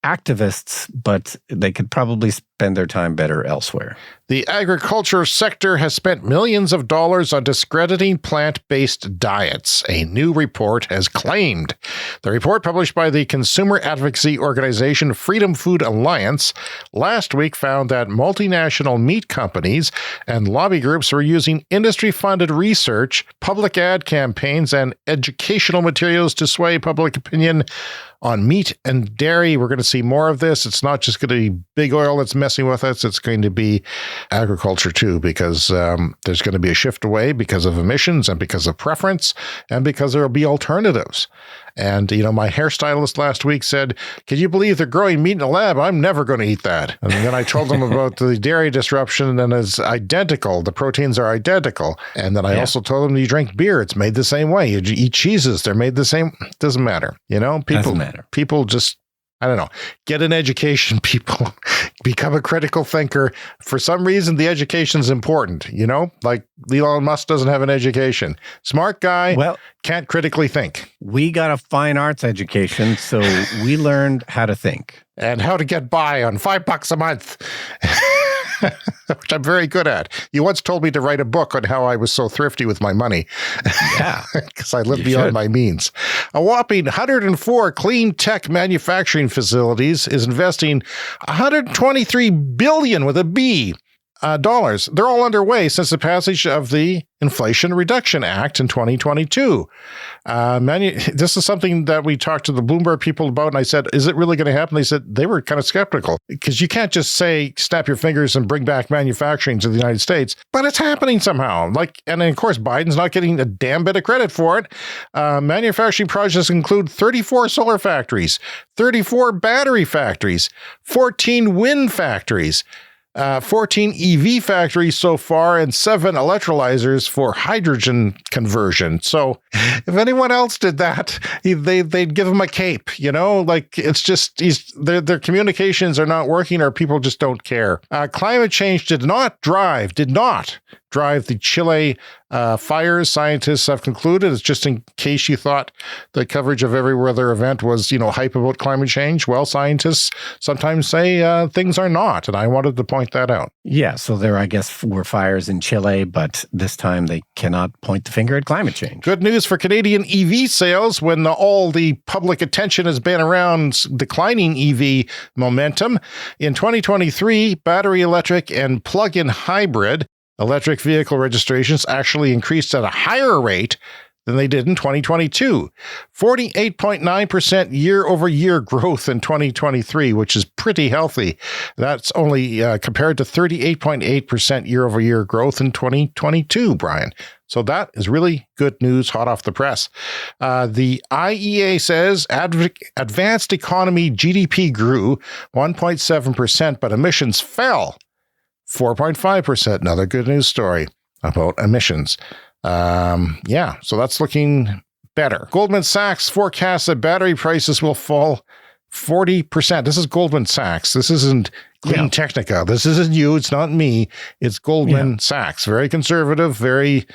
activists, but they could probably spend their time better elsewhere. The agriculture sector has spent millions of dollars on discrediting plant-based diets, a new report has claimed. The report, published by the consumer advocacy organization Freedom Food Alliance, last week found that multinational meat companies and lobby groups were using industry-funded research, public ad campaigns, and educational materials to sway public opinion on meat and dairy. We're going to see more of this. It's not just going to be big oil that's messing with us. It's going to be agriculture too, because there's going to be a shift away because of emissions and because of preference and because there will be alternatives. And, my hairstylist last week said, can you believe they're growing meat in a lab? I'm never going to eat that. And then I told them about the dairy disruption, and it's identical. The proteins are identical. And then I also told them you drink beer. It's made the same way. You eat cheeses. They're made the same. Doesn't matter. Doesn't matter. People just, I don't know, get an education, people. Become a critical thinker. For some reason, the education's important, like Elon Musk doesn't have an education. Smart guy, can't critically think. We got a fine arts education, so we learned how to think. And how to get by on $5 a month. Which I'm very good at. You once told me to write a book on how I was so thrifty with my money. Yeah. Because I live beyond my means. A whopping 104 clean tech manufacturing facilities is investing $123 billion with a B dollars. They're all underway since the passage of the Inflation Reduction Act in 2022. This is something that we talked to the Bloomberg people about, and I said, is it really going to happen? They said they were kind of skeptical, because you can't just say, snap your fingers and bring back manufacturing to the United States, but it's happening somehow. And of course, Biden's not getting a damn bit of credit for it. Manufacturing projects include 34 solar factories, 34 battery factories, 14 wind factories, 14 EV factories so far, and 7 electrolyzers for hydrogen conversion. So if anyone else did that, they'd give them a cape, it's just their communications are not working, or people just don't care. Climate change did not drive the Chile fires, scientists have concluded. It's just in case you thought the coverage of every weather event was, hype about climate change. Well, scientists sometimes say things are not, and I wanted to point that out. Yeah, so there, I guess, were fires in Chile, but this time they cannot point the finger at climate change. Good news for Canadian EV sales when all the public attention has been around declining EV momentum. In 2023, battery electric and plug-in hybrid electric vehicle registrations actually increased at a higher rate than they did in 2022. 48.9% year-over-year growth in 2023, which is pretty healthy. That's only compared to 38.8% year-over-year growth in 2022, Brian. So that is really good news, hot off the press. The IEA says advanced economy GDP grew 1.7%, but emissions fell 4.5%. Another good news story about emissions. So that's looking better. Goldman Sachs forecasts that battery prices will fall 40%. This is Goldman Sachs. This isn't Clean Technica. This isn't you. It's not me. It's Goldman Sachs. Very conservative, very,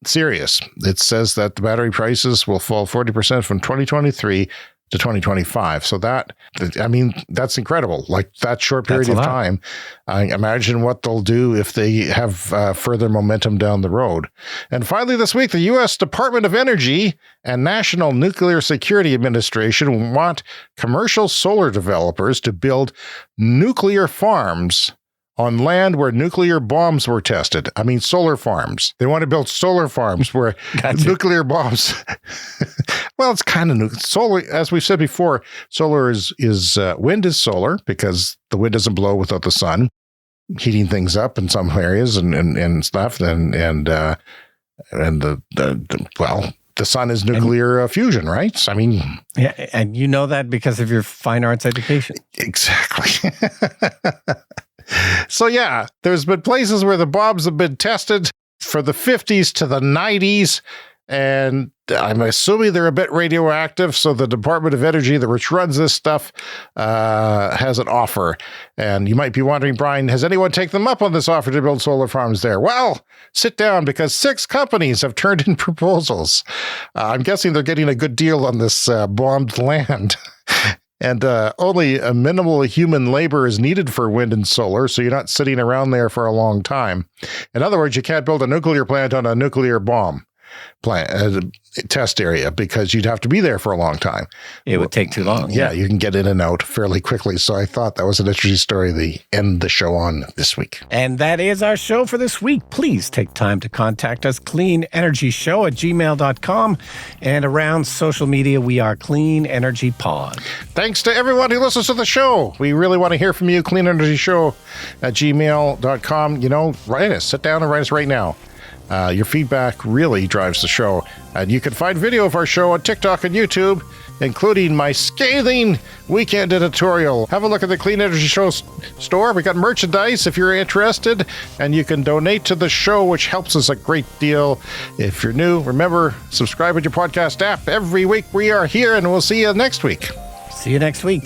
serious. It says that the battery prices will fall 40% from 2023 to 2025. So that's incredible. Like that short period of time. I imagine what they'll do if they have further momentum down the road. And finally this week, the U.S. Department of Energy and National Nuclear Security Administration want commercial solar developers to build nuclear farms on land where nuclear bombs were tested. I mean, solar farms. They want to build solar farms where nuclear bombs. Well, it's kind of solar. As we've said before, solar is wind is solar because the wind doesn't blow without the sun, heating things up in some areas and stuff. The sun is nuclear fusion, right? I mean, yeah, and you know that because of your fine arts education. Exactly. So yeah, there's been places where the bombs have been tested for the 50s to the 90s, and I'm assuming they're a bit radioactive, so the Department of Energy, which runs this stuff, has an offer. And you might be wondering, Brian, has anyone taken them up on this offer to build solar farms there? Well, sit down, because 6 companies have turned in proposals. I'm guessing they're getting a good deal on this bombed land. And only a minimal human labor is needed for wind and solar, so you're not sitting around there for a long time. In other words, you can't build a nuclear plant on a nuclear bomb plant test area because you'd have to be there for a long time. It would take too long. Yeah, you can get in and out fairly quickly. So I thought that was an interesting story to end the show on this week. And that is our show for this week. Please take time to contact us, cleanenergyshow@gmail.com. And around social media, we are Clean Energy Pod. Thanks to everyone who listens to the show. We really want to hear from you, cleanenergyshow@gmail.com. Write us. Sit down and write us right now. Your feedback really drives the show. And you can find video of our show on TikTok and YouTube, including my scathing weekend editorial. Have a look at the Clean Energy Show store. We got merchandise if you're interested, and you can donate to the show, which helps us a great deal. If you're new, remember, subscribe with your podcast app. Every week we are here, and we'll see you next week. See you next week.